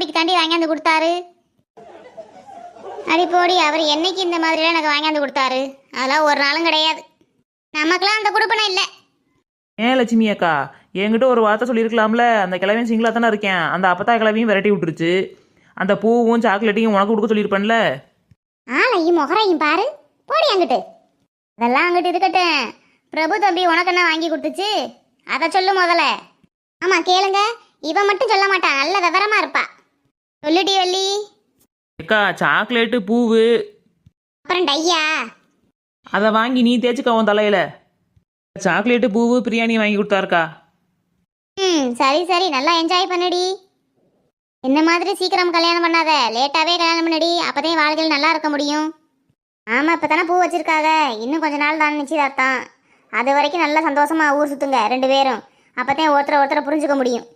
போட்டிக்கு தாண்டி வாங்கியாந்து கொடுத்தாரு. அடி போடி, அவர் என்னைக்கு இந்த மாதிரிலாம் எனக்கு வாங்கியாந்து கொடுத்தாரு? அதெல்லாம் ஒரு நாளும் கிடையாது. நமக்கெல்லாம் அந்த குடுப்பனை இல்லை. ஏன் லட்சுமி அக்கா, என்கிட்ட ஒரு வார்த்தை சொல்லியிருக்கலாம்ல? அந்த கிழமையும் சிங்கிளாக தானே இருக்கேன், அந்த அப்பத்தா கிழமையும் விரட்டி விட்டுருச்சு. அந்த பூவும் சாக்லேட்டையும் உனக்கு கொடுக்க சொல்லியிருப்பேன்ல. ஆளையும் முகரையும் பாரு, போடி அங்கிட்டு. அதெல்லாம் அங்கிட்டு இருக்கட்டும். பிரபு தம்பி உனக்கு என்ன வாங்கி கொடுத்துச்சு அதை சொல்லு முதல்ல. ஆமா கேளுங்க, இவன் மட்டும் சொல்ல மாட்டான், நல்ல விவரமா இருப்பா. சொல்லுடி வள்ளி. அக்கா, சாக்லேட்டு பூவு அப்புறம் டையா அதை வாங்கி நீ தேய்ச்சிக்க உன் தலையில. சாக்லேட்டு பூவு பிரியாணி வாங்கி கொடுத்தாருக்கா. சரி சரி, நல்லா என்ஜாய் பண்ணுடி. இந்த மாதிரி சீக்கிரம் கல்யாணம் பண்ணாத, லேட்டாவே கல்யாணம் பண்ணடி, அப்பதான் வாழ்க்கையில் நல்லா இருக்க முடியும். ஆமா, இப்பதானே பூ வச்சிருக்காங்க, இன்னும் கொஞ்ச நாள் தான் நிச்சயதார்த்தம். அது வரைக்கும் நல்லா சந்தோஷமா ஊர் சுத்துங்க ரெண்டு பேரும், அப்பதான் ஒருத்தரை புரிஞ்சுக்க முடியும்.